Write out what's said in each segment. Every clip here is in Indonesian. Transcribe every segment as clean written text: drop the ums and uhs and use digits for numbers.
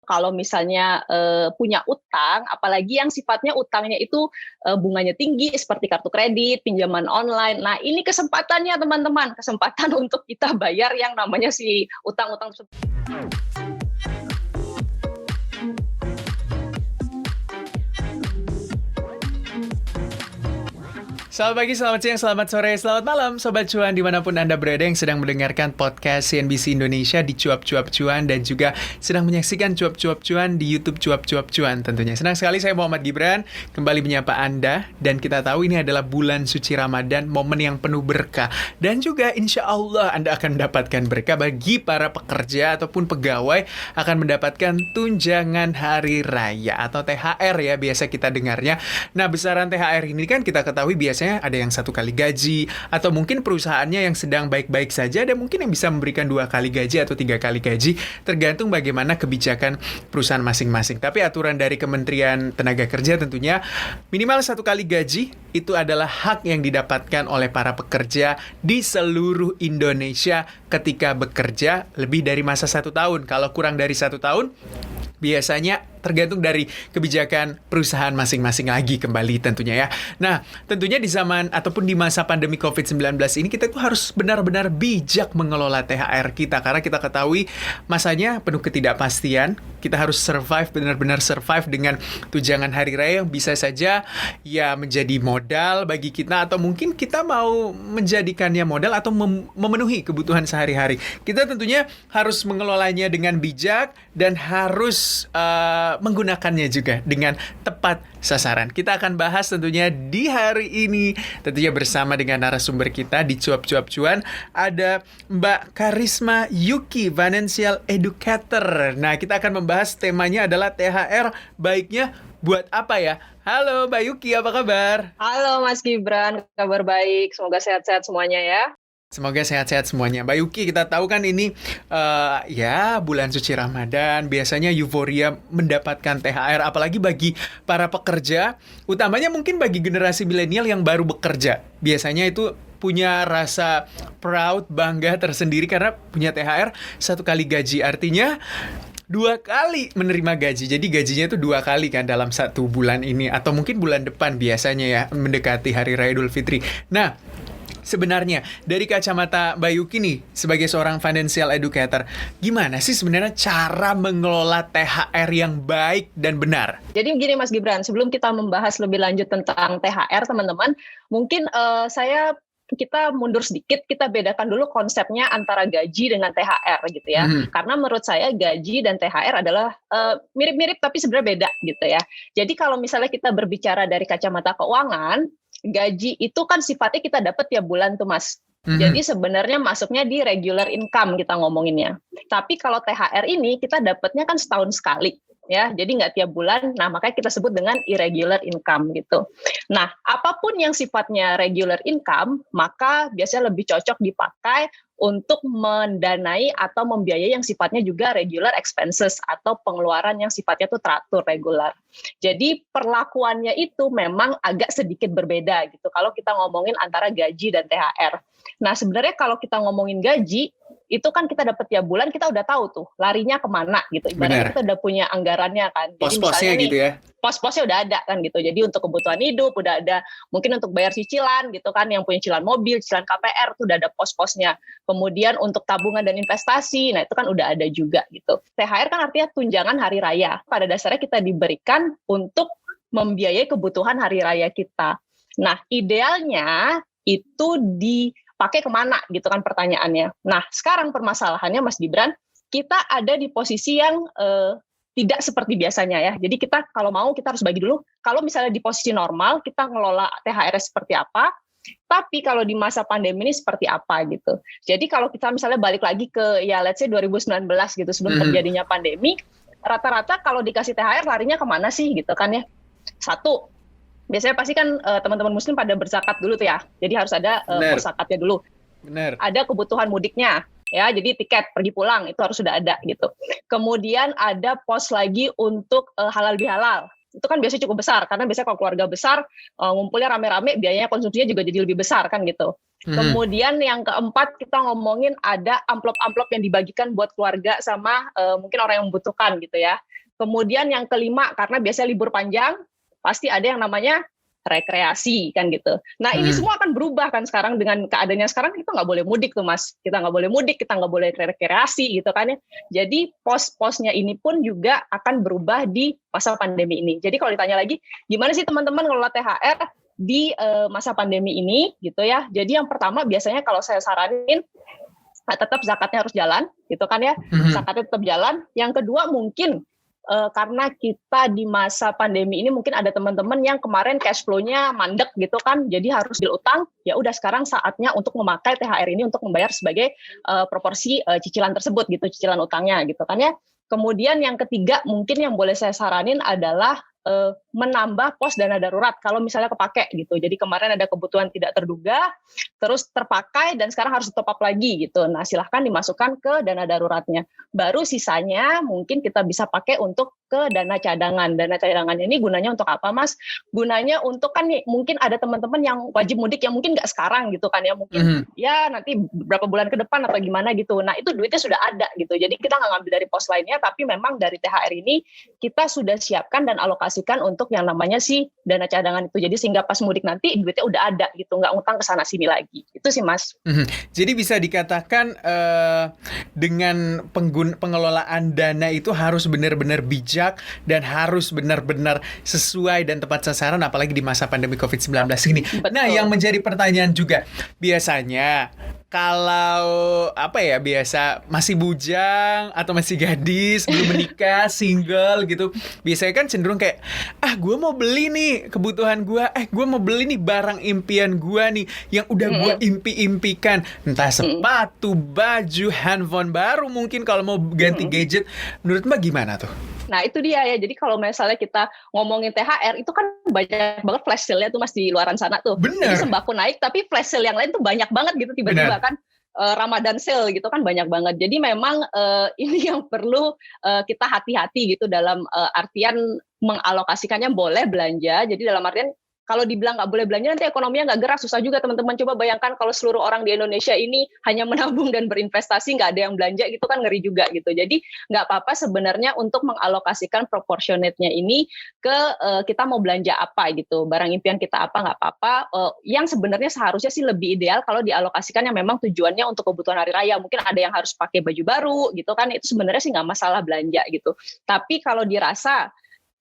Kalau misalnya punya utang, apalagi yang sifatnya utangnya itu bunganya tinggi seperti kartu kredit, pinjaman online. Nah, ini kesempatannya teman-teman, kesempatan untuk kita bayar yang namanya si utang-utang tersebut. Selamat pagi, selamat siang, selamat sore, selamat malam Sobat Cuan dimanapun Anda berada yang sedang mendengarkan podcast CNBC Indonesia di Cuap-Cuap Cuan dan juga sedang menyaksikan Cuap-Cuap Cuan di YouTube Cuap-Cuap Cuan tentunya. Senang sekali saya Muhammad Gibran kembali menyapa Anda dan kita tahu ini adalah bulan suci Ramadan, momen yang penuh berkah dan juga insya Allah Anda akan mendapatkan berkah bagi para pekerja ataupun pegawai akan mendapatkan tunjangan hari raya atau THR ya biasa kita dengarnya. Nah besaran THR ini kan kita ketahui biasanya ada yang 1 kali gaji atau mungkin perusahaannya yang sedang baik-baik saja ada mungkin yang bisa memberikan 2 kali gaji atau 3 kali gaji tergantung bagaimana kebijakan perusahaan masing-masing. Tapi aturan dari Kementerian Tenaga Kerja tentunya minimal 1 kali gaji itu adalah hak yang didapatkan oleh para pekerja di seluruh Indonesia ketika bekerja lebih dari masa 1 tahun. Kalau kurang dari 1 tahun biasanya tergantung dari kebijakan perusahaan masing-masing lagi kembali tentunya ya. Nah, tentunya di zaman ataupun di masa pandemi COVID-19 ini kita tuh harus benar-benar bijak mengelola THR kita karena kita ketahui masanya penuh ketidakpastian. Kita harus survive, benar-benar survive dengan tunjangan hari raya yang bisa saja ya menjadi modal bagi kita atau mungkin kita mau menjadikannya modal atau memenuhi kebutuhan sehari-hari. Kita tentunya harus mengelolanya dengan bijak dan harus menggunakannya juga dengan tepat sasaran. Kita akan bahas tentunya di hari ini tentunya bersama dengan narasumber kita di Cuap-Cuap Cuan ada Mbak Karisma Yuki, Financial Educator. Nah, kita akan membahas temanya adalah THR baiknya buat apa ya? Halo Mbak Yuki, apa kabar? Halo Mas Gibran, kabar baik. Semoga sehat-sehat semuanya ya. Semoga sehat-sehat semuanya. Mbak Yuki, kita tahu kan ini ya bulan suci Ramadan, biasanya euforia mendapatkan THR, apalagi bagi para pekerja, utamanya mungkin bagi generasi milenial yang baru bekerja. Biasanya itu punya rasa proud, bangga tersendiri karena punya THR 1 kali gaji. Artinya 2 kali menerima gaji. Jadi gajinya itu 2 kali kan dalam 1 bulan ini. Atau mungkin bulan depan biasanya ya, mendekati Hari Raya Idul Fitri. Nah, sebenarnya dari kacamata Mbak Yuki nih sebagai seorang financial educator, gimana sih sebenarnya cara mengelola THR yang baik dan benar? Jadi begini Mas Gibran, sebelum kita membahas lebih lanjut tentang THR teman-teman, mungkin kita mundur sedikit, kita bedakan dulu konsepnya antara gaji dengan THR gitu ya. Karena menurut saya gaji dan THR adalah mirip-mirip tapi sebenarnya beda gitu ya. Jadi kalau misalnya kita berbicara dari kacamata keuangan, gaji itu kan sifatnya kita dapat tiap bulan tuh Mas. Jadi sebenarnya masuknya di regular income kita ngomonginnya. Tapi kalau THR ini kita dapatnya kan setahun sekali. Ya, jadi nggak tiap bulan, nah makanya kita sebut dengan irregular income gitu. Nah, apapun yang sifatnya regular income, maka biasanya lebih cocok dipakai untuk mendanai atau membiayai yang sifatnya juga regular expenses atau pengeluaran yang sifatnya itu teratur regular. Jadi perlakuannya itu memang agak sedikit berbeda gitu kalau kita ngomongin antara gaji dan THR. Nah, sebenarnya kalau kita ngomongin gaji, itu kan kita dapat tiap bulan, kita udah tahu tuh larinya kemana gitu. Ibaratnya kita udah punya anggarannya kan. Pos-posnya gitu ya. Pos-posnya udah ada kan gitu. Jadi untuk kebutuhan hidup udah ada, mungkin untuk bayar cicilan gitu kan, yang punya cicilan mobil, cicilan KPR tuh udah ada pos-posnya. Kemudian untuk tabungan dan investasi, nah itu kan udah ada juga gitu. THR kan artinya tunjangan hari raya. Pada dasarnya kita diberikan untuk membiayai kebutuhan hari raya kita. Nah, idealnya itu dipakai kemana gitu kan pertanyaannya. Nah, sekarang permasalahannya Mas Gibran, kita ada di posisi yang tidak seperti biasanya ya. Jadi kita kalau mau kita harus bagi dulu. Kalau misalnya di posisi normal kita ngelola THR seperti apa, tapi kalau di masa pandemi ini seperti apa gitu. Jadi kalau kita misalnya balik lagi ke ya let's say 2019 gitu sebelum terjadinya pandemi, rata-rata kalau dikasih THR larinya kemana sih gitu kan ya. Satu, biasanya pasti kan teman-teman muslim pada berzakat dulu tuh ya. Jadi harus ada pos zakatnya dulu. Benar. Ada kebutuhan mudiknya. Ya, jadi tiket pergi pulang itu harus sudah ada gitu. Kemudian ada pos lagi untuk halal bihalal. itu kan biasanya cukup besar, karena biasanya kalau keluarga besar ngumpulnya rame-rame, biayanya konsumsinya juga jadi lebih besar kan gitu. Kemudian yang keempat kita ngomongin ada amplop-amplop yang dibagikan buat keluarga sama mungkin orang yang membutuhkan gitu ya. Kemudian yang kelima, karena biasanya libur panjang, pasti ada yang namanya rekreasi kan gitu. Nah ini semua akan berubah kan sekarang dengan keadaannya sekarang, kita nggak boleh mudik tuh Mas. Kita nggak boleh mudik, kita nggak boleh rekreasi gitu kan ya. Jadi pos-posnya ini pun juga akan berubah di masa pandemi ini. Jadi kalau ditanya lagi, gimana sih teman-teman ngelola THR di masa pandemi ini gitu ya. Jadi yang pertama biasanya kalau saya saranin tetap zakatnya harus jalan gitu kan ya. Zakatnya tetap jalan. Yang kedua mungkin karena kita di masa pandemi ini mungkin ada teman-teman yang kemarin cash flow-nya mandek gitu kan, jadi harus utang. Ya udah sekarang saatnya untuk memakai THR ini untuk membayar sebagai proporsi cicilan tersebut gitu, cicilan utangnya gitu kan ya. Kemudian yang ketiga mungkin yang boleh saya saranin adalah menambah pos dana darurat kalau misalnya kepake gitu. Jadi kemarin ada kebutuhan tidak terduga, terus terpakai dan sekarang harus top up lagi gitu. Nah silahkan dimasukkan ke dana daruratnya. Baru sisanya mungkin kita bisa pakai untuk ke dana cadangan. Dana cadangan ini gunanya untuk apa Mas? Gunanya untuk kan nih, mungkin ada teman-teman yang wajib mudik yang mungkin nggak sekarang gitu kan ya. Mungkin ya nanti beberapa bulan ke depan atau gimana gitu. Nah itu duitnya sudah ada gitu. Jadi kita nggak ngambil dari pos lainnya, tapi memang dari THR ini kita sudah siapkan dan alokasikan untuk yang namanya si dana cadangan itu. Jadi sehingga pas mudik nanti duitnya udah ada gitu, nggak ngutang ke sana sini lagi. Itu sih Mas. Jadi bisa dikatakan dengan pengelolaan dana itu harus benar-benar bijak dan harus benar-benar sesuai dan tepat sasaran, apalagi di masa pandemi COVID-19 ini. Betul. Nah, yang menjadi pertanyaan juga, biasanya kalau biasa masih bujang atau masih gadis, belum menikah, single gitu, biasanya kan cenderung kayak, gue mau beli nih kebutuhan gue, gue mau beli nih barang impian gue nih, yang udah gue impi-impikan, entah sepatu, baju, handphone baru mungkin kalau mau ganti gadget. Menurut Mbak gimana tuh? Nah itu dia ya, jadi kalau misalnya kita ngomongin THR, itu kan banyak banget flash sale-nya tuh Mas di luaran sana tuh. Bener. Jadi sembako naik, tapi flash sale yang lain tuh banyak banget gitu tiba-tiba. Bener. Kan Ramadan sale gitu kan banyak banget. Jadi memang ini yang perlu kita hati-hati gitu dalam artian mengalokasikannya. Boleh belanja, jadi dalam artian kalau dibilang nggak boleh belanja nanti ekonominya nggak gerak, susah juga teman-teman. Coba bayangkan kalau seluruh orang di Indonesia ini hanya menabung dan berinvestasi, nggak ada yang belanja, gitu kan ngeri juga gitu. Jadi nggak apa-apa sebenarnya untuk mengalokasikan proportionate-nya ini ke kita mau belanja apa gitu, barang impian kita apa, nggak apa-apa. Yang sebenarnya seharusnya sih lebih ideal kalau dialokasikan yang memang tujuannya untuk kebutuhan hari raya. Mungkin ada yang harus pakai baju baru gitu kan, itu sebenarnya sih nggak masalah belanja gitu. Tapi kalau dirasa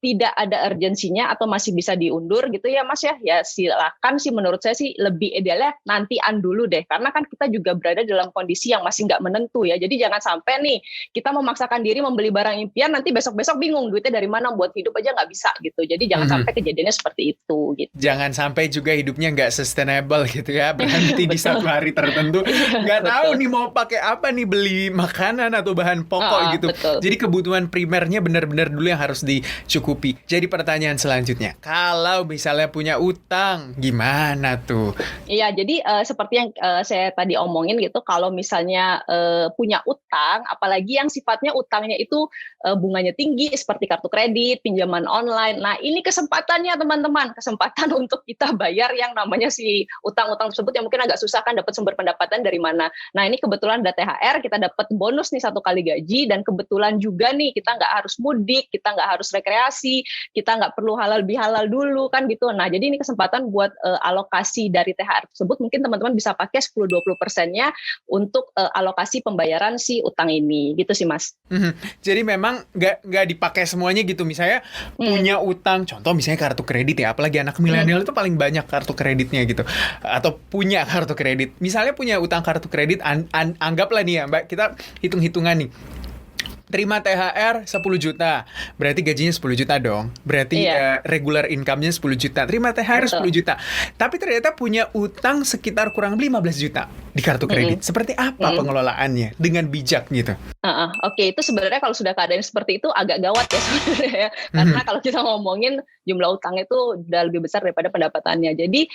tidak ada urgensinya atau masih bisa diundur gitu ya Mas ya silakan sih, menurut saya sih lebih idealnya nantian dulu deh, karena kan kita juga berada dalam kondisi yang masih nggak menentu ya. Jadi jangan sampai nih kita memaksakan diri membeli barang impian, nanti besok-besok bingung duitnya dari mana, buat hidup aja nggak bisa gitu. Jadi jangan sampai kejadiannya seperti itu gitu. Jangan sampai juga hidupnya nggak sustainable gitu ya, berhenti di satu hari tertentu, nggak tahu nih mau pakai apa nih, beli makanan atau bahan pokok gitu. Betul. Jadi kebutuhan primernya benar-benar dulu yang harus dicukupi. Jadi pertanyaan selanjutnya, kalau misalnya punya utang, gimana tuh? Iya, jadi seperti yang saya tadi omongin gitu, kalau misalnya punya utang, apalagi yang sifatnya utangnya itu bunganya tinggi, seperti kartu kredit, pinjaman online. Nah, ini kesempatannya teman-teman, kesempatan untuk kita bayar yang namanya si utang-utang tersebut yang mungkin agak susah kan dapat sumber pendapatan dari mana. Nah, ini kebetulan ada THR, kita dapat bonus nih 1 kali gaji, dan kebetulan juga nih kita nggak harus mudik, kita nggak harus rekreasi, kita nggak perlu halal bihalal dulu kan gitu. Nah jadi ini kesempatan buat alokasi dari THR tersebut, mungkin teman-teman bisa pakai 10-20%-nya untuk alokasi pembayaran si utang ini gitu sih Mas. Jadi memang nggak dipakai semuanya gitu. Misalnya punya utang, contoh misalnya kartu kredit ya, apalagi anak milenial itu paling banyak kartu kreditnya gitu, atau punya kartu kredit. Misalnya punya utang kartu kredit, anggaplah nih ya Mbak, kita hitung-hitungan nih, terima THR 10 juta, berarti gajinya 10 juta dong. Berarti regular income-nya 10 juta. Terima THR 10 juta. Tapi ternyata punya utang sekitar kurang 15 juta di kartu kredit. Seperti apa pengelolaannya dengan bijak gitu? Oke, itu sebenarnya kalau sudah keadaan seperti itu agak gawat ya sebenarnya ya. Karena kalau kita ngomongin jumlah utangnya itu udah lebih besar daripada pendapatannya. Jadi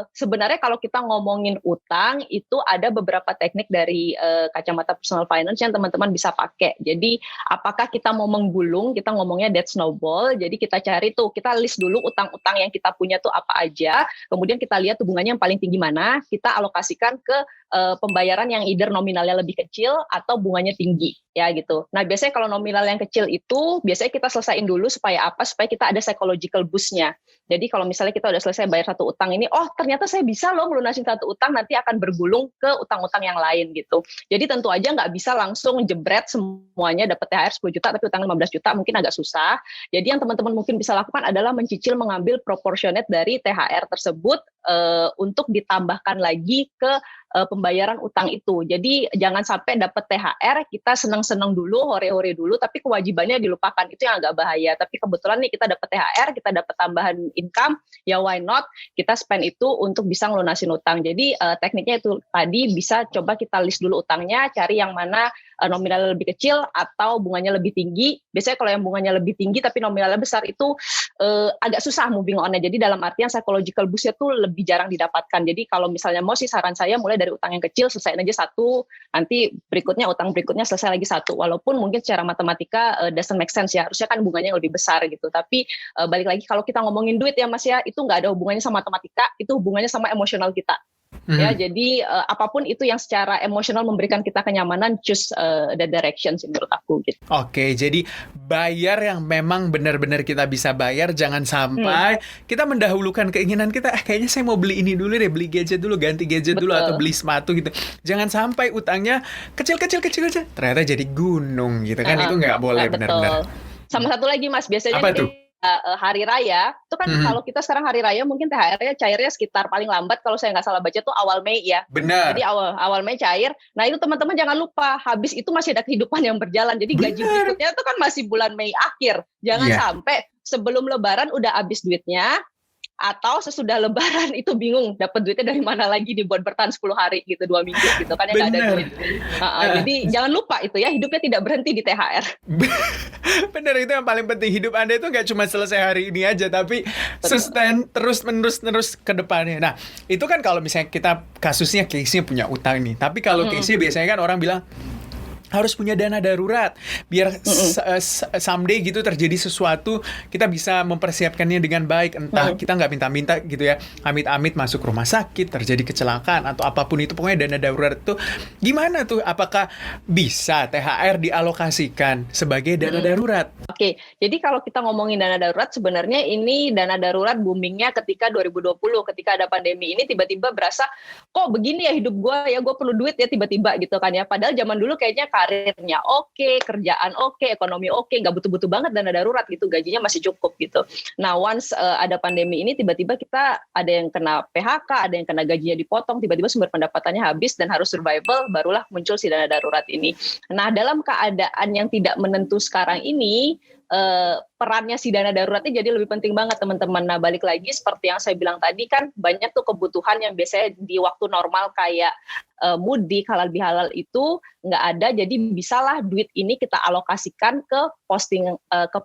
sebenarnya kalau kita ngomongin utang itu ada beberapa teknik dari kacamata personal finance yang teman-teman bisa pakai. Jadi apakah kita mau menggulung, kita ngomongnya debt snowball. Jadi kita cari tuh, kita list dulu utang-utang yang kita punya tuh apa aja. Kemudian kita lihat tuh bunganya yang paling tinggi mana, kita alokasikan ke pembayaran yang either nominalnya lebih kecil atau bunganya tinggi ya gitu. Nah biasanya kalau nominal yang kecil itu biasanya kita selesaiin dulu supaya apa? Supaya kita ada psychological boost-nya. Jadi kalau misalnya kita udah selesai bayar satu utang ini, oh ternyata saya bisa loh melunasin satu utang, nanti akan bergulung ke utang-utang yang lain gitu. Jadi tentu aja nggak bisa langsung jebret semuanya dapat THR 10 juta tapi utang 15 juta mungkin agak susah. Jadi yang teman-teman mungkin bisa lakukan adalah mencicil mengambil proportionate dari THR tersebut untuk ditambahkan lagi ke pembayaran utang itu. Jadi jangan sampai dapat THR kita senang-senang dulu, hore-hore dulu, tapi kewajibannya dilupakan. Itu yang agak bahaya. Tapi kebetulan nih kita dapat THR, kita dapat tambahan income, ya why not? Kita spend itu untuk bisa ngelunasin utang. Jadi tekniknya itu tadi bisa coba kita list dulu utangnya, cari yang mana nominalnya lebih kecil atau bunganya lebih tinggi. Biasanya kalau yang bunganya lebih tinggi tapi nominalnya besar itu agak susah moving on-nya. Jadi dalam artian psychological boost-nya tuh lebih jarang didapatkan. Jadi kalau misalnya mau sih saran saya mulai dari utang yang kecil, selesaiin aja satu, nanti berikutnya utang berikutnya selesai lagi satu. Walaupun mungkin secara matematika doesn't make sense ya, harusnya kan bunganya lebih besar gitu. Tapi balik lagi kalau kita ngomongin duit ya Mas ya, itu nggak ada hubungannya sama matematika, itu hubungannya sama emosional kita. Ya, jadi apapun itu yang secara emosional memberikan kita kenyamanan, choose the direction sih menurut aku gitu. Oke, jadi bayar yang memang benar-benar kita bisa bayar, jangan sampai kita mendahulukan keinginan kita, kayaknya saya mau beli ini dulu deh, beli gadget dulu, ganti gadget dulu, atau beli sepatu gitu. Jangan sampai utangnya kecil-kecil aja, ternyata jadi gunung gitu kan, itu nggak boleh benar-benar. Sama satu lagi Mas, biasanya apa tuh? Hari raya itu kan kalau kita sekarang hari raya mungkin THR-nya cairnya sekitar paling lambat kalau saya nggak salah baca tuh awal Mei ya. Benar. Jadi awal Mei cair. Nah itu teman-teman jangan lupa habis itu masih ada kehidupan yang berjalan. Jadi gaji berikutnya itu kan masih bulan Mei akhir. Jangan sampai sebelum Lebaran udah habis duitnya. Atau sesudah Lebaran itu bingung dapat duitnya dari mana lagi nih buat bertahan 10 hari gitu, 2 minggu gitu kan yang nggak ada duit. Jadi jangan lupa itu ya, hidupnya tidak berhenti di THR. Bener, itu yang paling penting. Hidup Anda itu nggak cuma selesai hari ini aja, tapi sustain terus menerus ke depannya. Nah itu kan kalau misalnya kita kasusnya case-nya punya utang nih, tapi kalau case-nya biasanya kan orang bilang harus punya dana darurat biar someday gitu terjadi sesuatu kita bisa mempersiapkannya dengan baik, entah kita nggak minta-minta gitu ya, amit-amit masuk rumah sakit, terjadi kecelakaan atau apapun itu, pokoknya dana darurat itu gimana tuh, apakah bisa THR dialokasikan sebagai dana darurat? Oke, jadi kalau kita ngomongin dana darurat sebenarnya ini dana darurat boomingnya ketika 2020 ketika ada pandemi ini tiba-tiba berasa kok begini ya hidup gue ya, gue perlu duit ya tiba-tiba gitu kan ya, padahal zaman dulu kayaknya karirnya oke, kerjaan oke, ekonomi oke, nggak butuh-butuh banget dana darurat gitu, gajinya masih cukup gitu. Nah once ada pandemi ini tiba-tiba kita ada yang kena PHK, ada yang kena gajinya dipotong, tiba-tiba sumber pendapatannya habis dan harus survival, barulah muncul si dana darurat ini. Nah dalam keadaan yang tidak menentu sekarang ini, perannya si dana daruratnya jadi lebih penting banget teman-teman. Nah balik lagi seperti yang saya bilang tadi kan banyak tuh kebutuhan yang biasanya di waktu normal kayak mudik, halal bihalal itu nggak ada, jadi bisalah duit ini kita alokasikan ke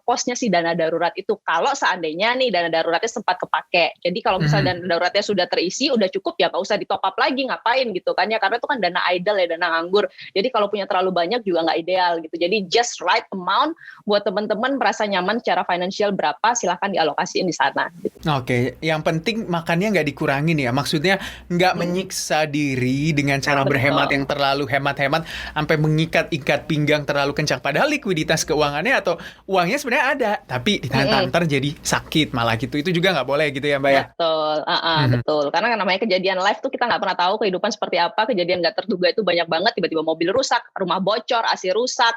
posnya si dana darurat itu kalau seandainya nih dana daruratnya sempat kepake. Jadi kalau misalnya dana daruratnya sudah terisi, udah cukup ya nggak usah ditop up lagi, ngapain gitu kan ya, karena itu kan dana idle ya, dana nganggur. Jadi kalau punya terlalu banyak juga nggak ideal gitu. Jadi just right amount buat teman-teman merasa nyaman secara financial berapa, silahkan dialokasiin di sana gitu. Oke, yang penting makannya nggak dikurangin ya, maksudnya nggak menyiksa diri dengan cara berhemat yang terlalu hemat-hemat sampai mengikat-ikat pinggang terlalu kencang, padahal likuiditas keuangannya atau uangnya sebenarnya ada tapi ditahan-tahan jadi sakit malah gitu. Itu juga nggak boleh gitu ya Mbak ya? Betul, betul, karena namanya kejadian live tuh kita nggak pernah tahu kehidupan seperti apa, kejadian nggak terduga itu banyak banget, tiba-tiba mobil rusak, rumah bocor, AC rusak,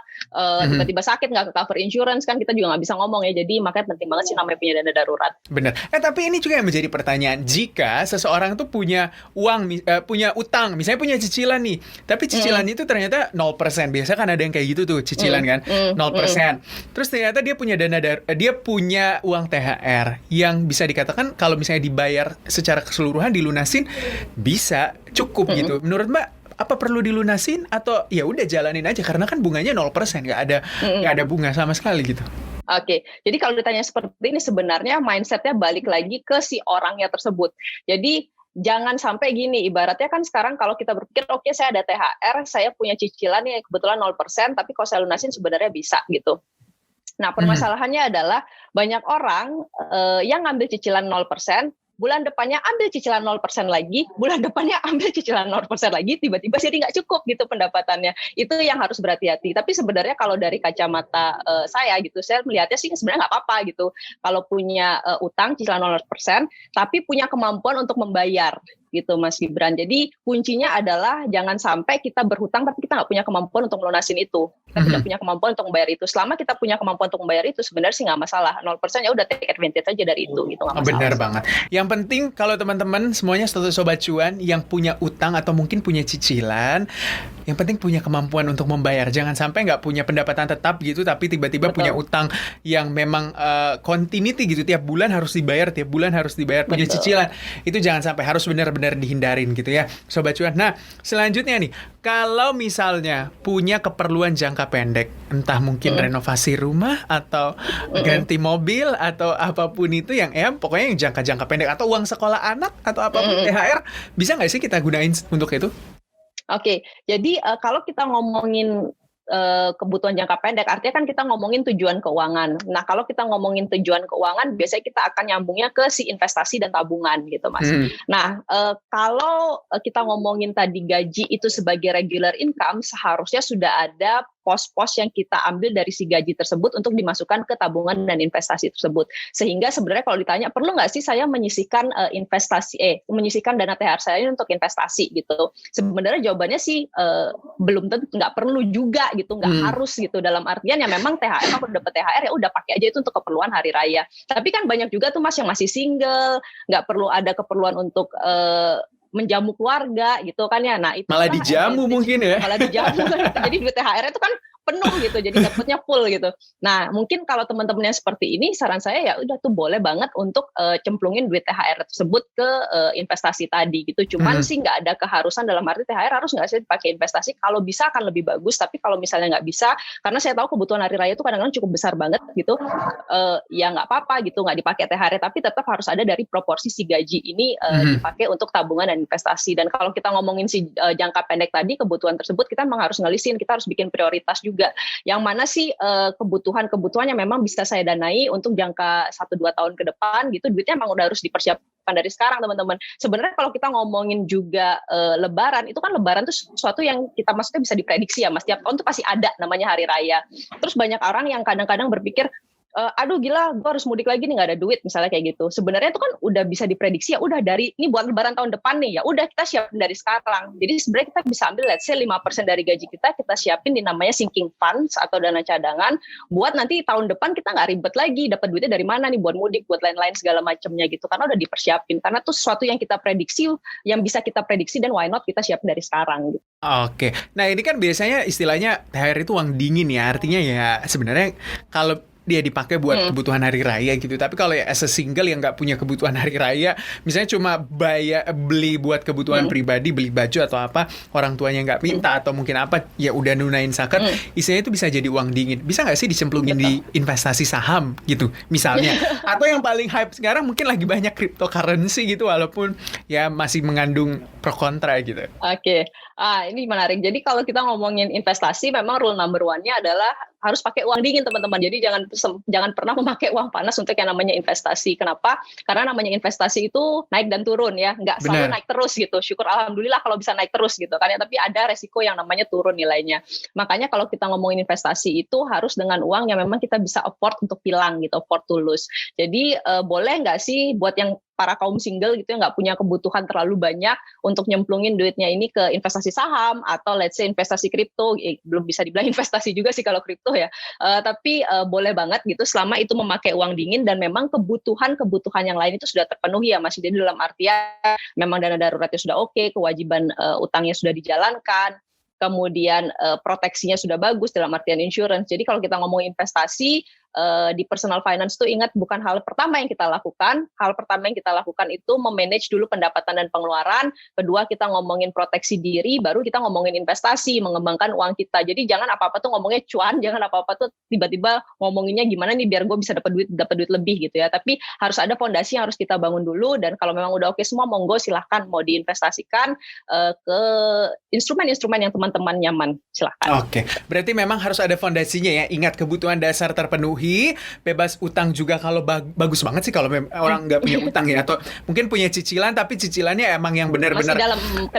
tiba-tiba sakit nggak cover insurance kan, kita juga nggak bisa ngomong ya. Jadi makanya penting banget sih namanya punya dana darurat. Bener. Tapi ini juga yang menjadi pertanyaan, jika seseorang tuh punya uang, punya utang, misalnya punya cicilan nih, tapi cicilan itu ternyata 0%. Biasa kan ada yang kayak gitu tuh, cicilan kan 0%. Terus ternyata dia punya dia punya uang THR yang bisa dikatakan kalau misalnya dibayar secara keseluruhan dilunasin bisa cukup gitu. Menurut Mbak, apa perlu dilunasin atau ya udah jalanin aja karena kan bunganya 0%, nggak ada bunga sama sekali gitu? Oke, jadi kalau ditanya seperti ini sebenarnya mindsetnya balik lagi ke si orangnya tersebut. Jadi jangan sampai gini, ibaratnya kan sekarang kalau kita berpikir, oke, saya ada THR, saya punya cicilan yang kebetulan 0%, tapi kalau saya lunasin sebenarnya bisa gitu. Nah, permasalahannya adalah banyak orang yang ngambil cicilan 0%, bulan depannya ambil cicilan 0% lagi, bulan depannya ambil cicilan 0% lagi, tiba-tiba jadi nggak cukup gitu pendapatannya. Itu yang harus berhati-hati. Tapi sebenarnya kalau dari kacamata saya gitu, saya melihatnya sih sebenarnya nggak apa-apa gitu. Kalau punya utang cicilan 0%, tapi punya kemampuan untuk membayar gitu Mas Gibran. Jadi kuncinya adalah jangan sampai kita berhutang tapi kita nggak punya kemampuan untuk melunasin itu. Kita tidak punya kemampuan untuk membayar itu. Selama kita punya kemampuan untuk membayar itu sebenarnya sih nggak masalah. 0% ya udah take advantage aja dari itu gitu, nggak masalah. Benar banget. Yang penting kalau teman-teman semuanya Sobat Cuan yang punya utang atau mungkin punya cicilan, yang penting punya kemampuan untuk membayar. Jangan sampai nggak punya pendapatan tetap gitu tapi tiba-tiba punya utang yang memang continuity gitu, tiap bulan harus dibayar, punya cicilan. Itu jangan sampai, harus benar-benar dihindarin gitu ya Sobat Cuan. Nah, selanjutnya nih, kalau misalnya punya keperluan jangka pendek, entah mungkin renovasi rumah atau ganti mobil atau apapun itu yang pokoknya yang jangka pendek, atau uang sekolah anak atau apapun THR, bisa nggak sih kita gunain untuk itu? Oke, jadi kalau kita ngomongin kebutuhan jangka pendek, artinya kan kita ngomongin tujuan keuangan. Nah, kalau kita ngomongin tujuan keuangan, biasanya kita akan nyambungnya ke si investasi dan tabungan gitu, Mas. Nah, kalau kita ngomongin tadi gaji itu sebagai regular income, seharusnya sudah ada pos-pos yang kita ambil dari si gaji tersebut untuk dimasukkan ke tabungan dan investasi tersebut. Sehingga sebenarnya kalau ditanya, perlu nggak sih saya menyisihkan menyisihkan dana THR saya untuk investasi gitu? Sebenarnya jawabannya sih belum tentu, nggak perlu juga gitu, nggak harus gitu. Dalam artian ya memang THR, kalau dapat THR ya udah pakai aja itu untuk keperluan hari raya. Tapi kan banyak juga tuh Mas yang masih single, nggak perlu ada keperluan untuk menjamu keluarga gitu kan ya. Nah, itu malah dijamu mungkin ya. Malah dijamu kan. Jadi duit THR itu kan penuh gitu, jadi dapatnya full gitu. Nah, mungkin kalau teman-teman yang seperti ini, saran saya ya udah tuh boleh banget untuk cemplungin duit THR tersebut ke investasi tadi gitu. Cuman sih nggak ada keharusan dalam arti THR harus nggak sih dipakai investasi. Kalau bisa akan lebih bagus, tapi kalau misalnya nggak bisa, karena saya tahu kebutuhan hari raya itu kadang-kadang cukup besar banget gitu, ya nggak apa-apa gitu, nggak dipakai THR, tapi tetap harus ada dari proporsi si gaji ini dipakai untuk tabungan dan investasi. Dan kalau kita ngomongin si jangka pendek tadi, kebutuhan tersebut kita memang harus ngalisin, kita harus bikin prioritas juga. Yang mana sih kebutuhan yang memang bisa saya danai untuk jangka 1-2 tahun ke depan gitu, duitnya memang udah harus dipersiapkan dari sekarang teman-teman. Sebenarnya kalau kita ngomongin juga lebaran, itu kan lebaran tuh sesuatu yang kita maksudnya bisa diprediksi ya Mas, tiap tahun tuh pasti ada namanya hari raya. Terus banyak orang yang kadang-kadang berpikir, aduh gila, gue harus mudik lagi nih, nggak ada duit misalnya kayak gitu. Sebenarnya itu kan udah bisa diprediksi ya, udah dari ini buat lebaran tahun depan nih, ya udah kita siapin dari sekarang. Jadi sebenarnya kita bisa ambil let's say 5% dari gaji kita siapin di namanya sinking funds atau dana cadangan, buat nanti tahun depan kita nggak ribet lagi dapat duitnya dari mana nih buat mudik, buat lain-lain segala macamnya gitu, karena udah dipersiapin. Karena tuh sesuatu yang kita prediksi, yang bisa kita prediksi, dan why not kita siapin dari sekarang gitu. Oke, nah ini kan biasanya istilahnya THR itu uang dingin ya, artinya ya sebenarnya kalau dia dipakai buat kebutuhan hari raya gitu. Tapi kalau ya as a single yang nggak punya kebutuhan hari raya, misalnya cuma beli buat kebutuhan pribadi, beli baju atau apa, orang tuanya nggak minta atau mungkin apa, ya udah nunain zakat, isinya itu bisa jadi uang dingin. Bisa nggak sih dicemplungin di investasi saham gitu misalnya? Atau yang paling hype sekarang mungkin lagi banyak cryptocurrency gitu, walaupun ya masih mengandung pro kontra gitu. Oke. Ini menarik. Jadi kalau kita ngomongin investasi, memang rule number one-nya adalah harus pakai uang dingin teman-teman. Jadi jangan pernah memakai uang panas untuk yang namanya investasi. Kenapa? Karena namanya investasi itu naik dan turun ya, nggak selalu naik terus gitu. Syukur alhamdulillah kalau bisa naik terus gitu kan ya. Tapi ada resiko yang namanya turun nilainya. Makanya kalau kita ngomongin investasi itu harus dengan uang yang memang kita bisa afford untuk hilang gitu, afford to lose. Jadi boleh nggak sih buat yang para kaum single gitu yang nggak punya kebutuhan terlalu banyak untuk nyemplungin duitnya ini ke investasi saham atau let's say investasi kripto, belum bisa dibilang investasi juga sih kalau kripto ya, tapi boleh banget gitu selama itu memakai uang dingin dan memang kebutuhan yang lain itu sudah terpenuhi ya Mas. Jadi dalam artian memang dana daruratnya sudah oke, kewajiban utangnya sudah dijalankan, kemudian proteksinya sudah bagus dalam artian insurance. Jadi kalau kita ngomong investasi, di personal finance tuh ingat bukan hal pertama yang kita lakukan. Hal pertama yang kita lakukan itu memanage dulu pendapatan dan pengeluaran. Kedua, kita ngomongin proteksi diri, baru kita ngomongin investasi, mengembangkan uang kita. Jadi jangan apa-apa tuh ngomongnya cuan, jangan apa-apa tuh tiba-tiba ngomonginnya gimana nih biar gue bisa dapat duit lebih gitu ya. Tapi harus ada fondasi yang harus kita bangun dulu, dan kalau memang udah oke semua, monggo silahkan mau diinvestasikan ke instrumen-instrumen yang teman-teman nyaman, silahkan. Oke, berarti memang harus ada fondasinya ya. Ingat kebutuhan dasar terpenuhi, bebas utang juga kalau bagus banget sih kalau orang nggak punya utang ya, atau mungkin punya cicilan tapi cicilannya emang yang benar-benar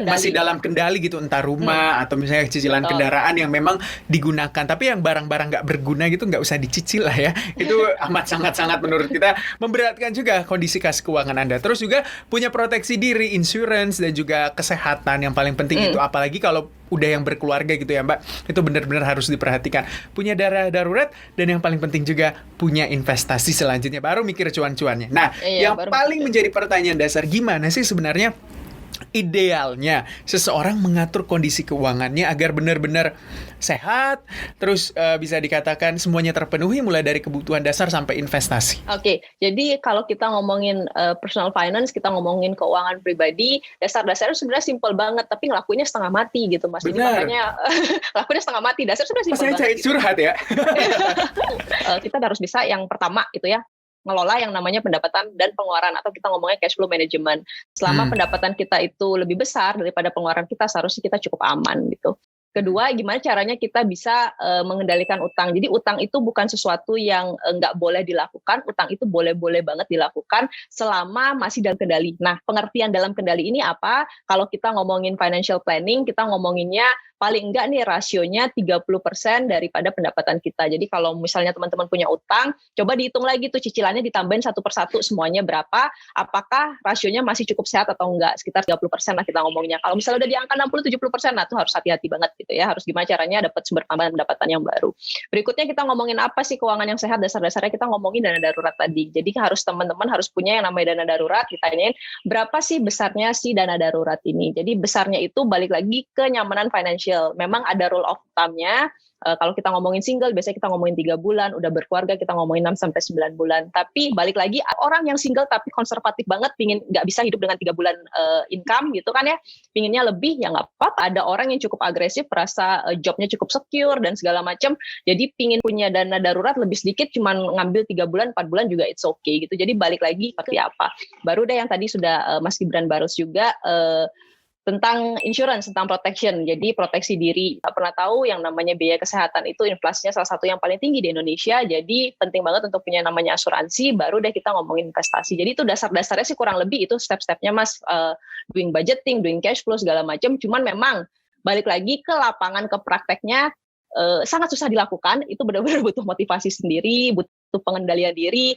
masih dalam kendali gitu, entah rumah atau misalnya cicilan kendaraan yang memang digunakan, tapi yang barang-barang nggak berguna gitu nggak usah dicicil lah ya. Itu amat sangat-sangat menurut kita memberatkan juga kondisi kas keuangan Anda. Terus juga punya proteksi diri, insurance, dan juga kesehatan yang paling penting itu, apalagi kalau udah yang berkeluarga gitu ya Mbak, itu benar-benar harus diperhatikan. Punya dana darurat, dan yang paling penting juga punya investasi selanjutnya, baru mikir cuan-cuannya. Nah, yang paling menjadi pertanyaan dasar, gimana sih sebenarnya idealnya seseorang mengatur kondisi keuangannya agar benar-benar sehat, terus bisa dikatakan semuanya terpenuhi mulai dari kebutuhan dasar sampai investasi. Oke, jadi kalau kita ngomongin personal finance, kita ngomongin keuangan pribadi, dasar-dasarnya sebenarnya simpel banget, tapi ngelakuinnya setengah mati gitu Mas. Jadi makanya ngelakuinnya setengah mati, dasar sebenarnya simpel banget. Saya curhat ya. Kita harus bisa yang pertama itu ya, ngelola yang namanya pendapatan dan pengeluaran, atau kita ngomongnya cash flow management. Selama pendapatan kita itu lebih besar daripada pengeluaran kita, seharusnya kita cukup aman gitu. Kedua, gimana caranya kita bisa mengendalikan utang. Jadi utang itu bukan sesuatu yang nggak boleh dilakukan, utang itu boleh-boleh banget dilakukan selama masih dalam kendali. Nah, pengertian dalam kendali ini apa? Kalau kita ngomongin financial planning, kita ngomonginnya paling enggak nih rasionya 30% daripada pendapatan kita. Jadi kalau misalnya teman-teman punya utang, coba dihitung lagi tuh cicilannya, ditambahin satu persatu semuanya berapa, apakah rasionya masih cukup sehat atau enggak, sekitar 30% lah kita ngomongnya. Kalau misalnya udah di angka 60-70%, nah itu harus hati-hati banget gitu ya, harus gimana caranya dapat sumber tambahan pendapatan yang baru. Berikutnya kita ngomongin apa sih keuangan yang sehat, dasar-dasarnya kita ngomongin dana darurat tadi. Jadi harus teman-teman harus punya yang namanya dana darurat, ditanyain berapa sih besarnya si dana darurat ini. Jadi besarnya itu balik lagi ke nyamanan financial. Memang ada rule of thumb-nya. Kalau kita ngomongin single, biasanya kita ngomongin 3 bulan, udah berkeluarga kita ngomongin 6-9 bulan. Tapi balik lagi, orang yang single tapi konservatif banget, pingin nggak bisa hidup dengan 3 bulan income gitu kan ya, pinginnya lebih, ya nggak apa-apa. Ada orang yang cukup agresif, rasa jobnya cukup secure dan segala macam, jadi pingin punya dana darurat lebih sedikit, cuman ngambil 3 bulan, 4 bulan juga it's okay gitu. Jadi balik lagi seperti apa. Baru deh yang tadi sudah Mas Gibran Barus juga, tentang insurance, tentang protection. Jadi proteksi diri. Nggak pernah tahu yang namanya biaya kesehatan itu inflasinya salah satu yang paling tinggi di Indonesia. Jadi penting banget untuk punya namanya asuransi, baru deh kita ngomongin investasi. Jadi itu dasar-dasarnya sih kurang lebih itu step-stepnya Mas, doing budgeting, doing cash flow segala macam. Cuman memang balik lagi ke lapangan, ke prakteknya sangat susah dilakukan. Itu benar-benar butuh motivasi sendiri, butuh pengendalian diri,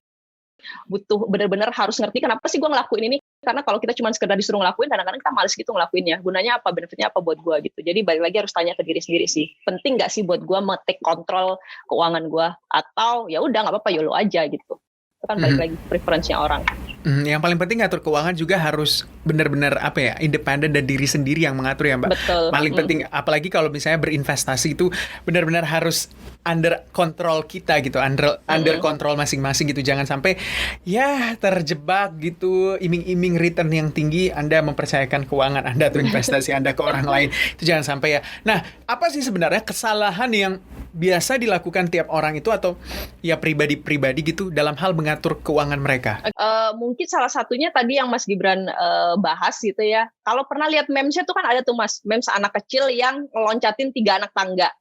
butuh benar-benar harus ngerti kenapa sih gue ngelakuin ini. Karena kalau kita cuma sekedar disuruh ngelakuin, kadang-kadang kita males gitu ngelakuinnya. Gunanya apa, benefitnya apa buat gue gitu. Jadi balik lagi harus tanya ke diri sendiri sih. Penting nggak sih buat gue take kontrol keuangan gue, atau ya udah nggak apa-apa YOLO aja gitu. Itu kan balik lagi preferensinya orang. Yang paling penting ngatur keuangan juga harus benar-benar independen dan diri sendiri yang mengatur ya Mbak. Betul. Paling penting, apalagi kalau misalnya berinvestasi itu benar-benar harus under kontrol kita gitu, under kontrol masing-masing gitu. Jangan sampai ya terjebak gitu, iming-iming return yang tinggi, Anda mempercayakan keuangan Anda atau investasi Anda ke orang lain. Itu jangan sampai ya. Nah, apa sih sebenarnya kesalahan yang biasa dilakukan tiap orang itu, atau ya pribadi-pribadi gitu dalam hal mengatur keuangan mereka? Mungkin salah satunya tadi yang Mas Gibran bahas gitu ya. Kalau pernah lihat memesnya tuh kan ada tuh Mas, memes anak kecil yang ngeloncatin 3 anak tangga.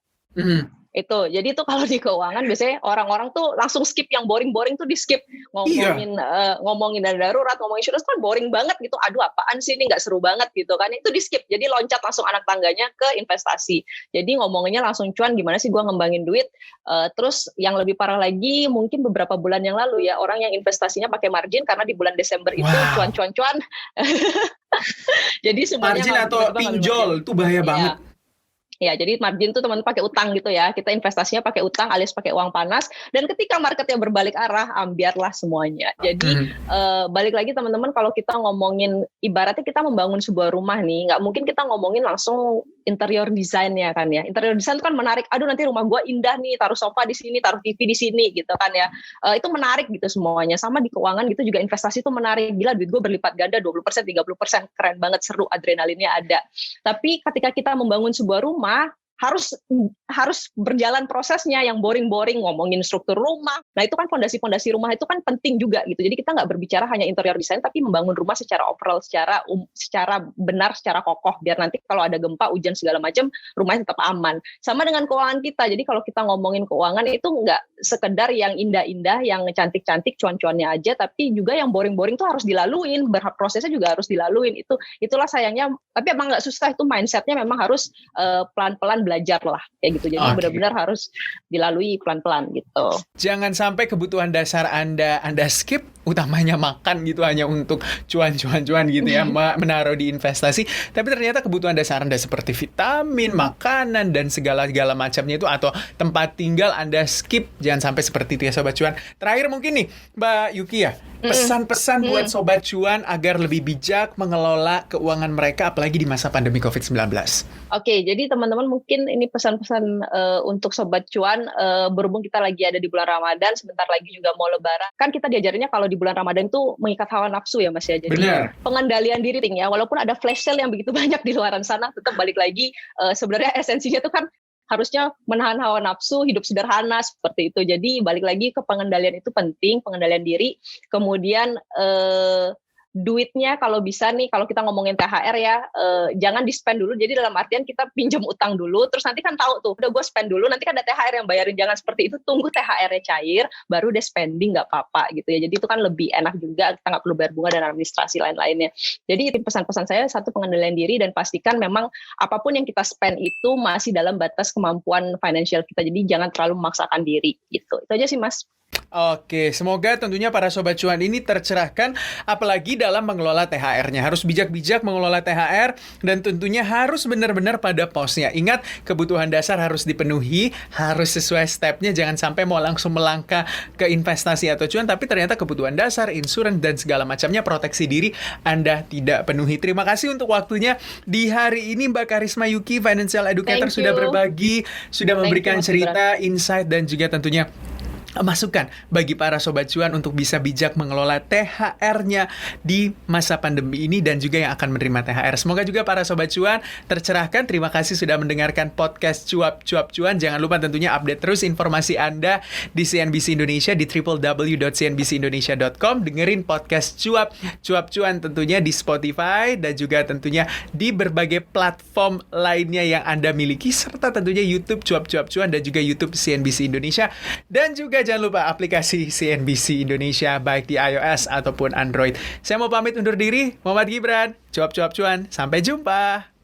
Itu. Jadi itu kalau di keuangan biasanya orang-orang tuh langsung skip yang boring-boring tuh, di skip. Ngomongin dana darurat, ngomongin insurance kan boring banget gitu. Aduh apaan sih ini, nggak seru banget gitu kan. Itu di skip. Jadi loncat langsung anak tangganya ke investasi. Jadi ngomonginnya langsung cuan, gimana sih gue ngembangin duit. Terus yang lebih parah lagi, mungkin beberapa bulan yang lalu ya, orang yang investasinya pakai margin karena di bulan Desember itu cuan-cuan. Jadi semuanya margin atau pinjol itu bahaya banget. Ya, jadi margin tuh teman-teman pakai utang gitu ya. Kita investasinya pakai utang alias pakai uang panas. Dan ketika marketnya berbalik arah, ambiarlah semuanya. Jadi balik lagi teman-teman, kalau kita ngomongin ibaratnya kita membangun sebuah rumah nih, nggak mungkin kita ngomongin langsung interior design-nya kan ya. Interior design itu kan menarik. Aduh nanti rumah gue indah nih, taruh sofa di sini, taruh TV di sini gitu kan ya. Itu menarik gitu semuanya. Sama di keuangan gitu juga investasi itu menarik. Gila duit gue berlipat ganda 20%, 30%, keren banget, seru, adrenalinnya ada. Tapi ketika kita membangun sebuah rumah, harus berjalan prosesnya yang boring-boring, ngomongin struktur rumah. Nah itu kan fondasi-fondasi rumah itu kan penting juga gitu. Jadi kita nggak berbicara hanya interior design, tapi membangun rumah secara overall, secara benar, secara kokoh, biar nanti kalau ada gempa, hujan segala macam, rumahnya tetap aman. Sama dengan keuangan kita. Jadi kalau kita ngomongin keuangan itu nggak sekedar yang indah-indah, yang cantik-cantik, cuan-cuannya aja, tapi juga yang boring-boring itu harus dilaluin, prosesnya juga harus dilaluin. Itulah sayangnya. Tapi emang nggak susah, itu mindsetnya memang harus pelan-pelan belajar lah kayak gitu. Jadi benar-benar harus dilalui pelan-pelan gitu. Jangan sampai kebutuhan dasar Anda skip, utamanya makan gitu hanya untuk cuan-cuan gitu ya, menaruh di investasi. Tapi ternyata kebutuhan dasar Anda seperti vitamin, makanan dan segala macamnya itu, atau tempat tinggal Anda skip. Jangan sampai seperti itu ya Sobat Cuan. Terakhir mungkin nih Mbak Yuki ya, pesan-pesan buat Sobat Cuan agar lebih bijak mengelola keuangan mereka apalagi di masa pandemi COVID-19. Oke, jadi teman-teman mungkin ini pesan-pesan untuk Sobat Cuan, berhubung kita lagi ada di bulan Ramadan, sebentar lagi juga mau Lebaran. Kan kita diajarinnya kalau di bulan Ramadan itu mengikat hawa nafsu ya Mas ya. Jadi pengendalian diri ya, walaupun ada flash sale yang begitu banyak di luaran sana, tetap balik lagi sebenarnya esensinya itu kan harusnya menahan hawa nafsu, hidup sederhana seperti itu. Jadi balik lagi ke pengendalian itu penting, pengendalian diri. Kemudian duitnya kalau bisa nih, kalau kita ngomongin THR ya, jangan di-spend dulu. Jadi dalam artian kita pinjam utang dulu, terus nanti kan tahu tuh, udah gue spend dulu, nanti kan ada THR yang bayarin. Jangan seperti itu, tunggu THR-nya cair, baru deh spending, nggak apa-apa gitu ya. Jadi itu kan lebih enak juga, kita nggak perlu bayar bunga dan administrasi lain-lainnya. Jadi itu pesan-pesan saya, satu, pengendalian diri, dan pastikan memang apapun yang kita spend itu masih dalam batas kemampuan financial kita. Jadi jangan terlalu memaksakan diri gitu. Itu aja sih Mas. Oke, semoga tentunya para Sobat Cuan ini tercerahkan, apalagi dalam mengelola THR-nya. Harus bijak-bijak mengelola THR, dan tentunya harus benar-benar pada posnya. Ingat, kebutuhan dasar harus dipenuhi, harus sesuai stepnya. Jangan sampai mau langsung melangkah ke investasi atau cuan, tapi ternyata kebutuhan dasar, insurans, dan segala macamnya, proteksi diri Anda tidak penuhi. Terima kasih untuk waktunya di hari ini Mbak Karisma Yuki, Financial Educator, sudah berbagi, sudah memberikan cerita, insight, dan juga tentunya masukan bagi para Sobat Cuan untuk bisa bijak mengelola THR-nya di masa pandemi ini dan juga yang akan menerima THR. Semoga juga para Sobat Cuan tercerahkan. Terima kasih sudah mendengarkan podcast Cuap-Cuap Cuan. Jangan lupa tentunya update terus informasi Anda di CNBC Indonesia di www.cnbcindonesia.com. Dengerin podcast Cuap-Cuap Cuan tentunya di Spotify dan juga tentunya di berbagai platform lainnya yang Anda miliki, serta tentunya YouTube Cuap-Cuap Cuan dan juga YouTube CNBC Indonesia. Dan juga jangan lupa aplikasi CNBC Indonesia baik di iOS ataupun Android. Saya mau pamit undur diri, Muhammad Gibran, Cuap-Cuap Cuan. Sampai jumpa.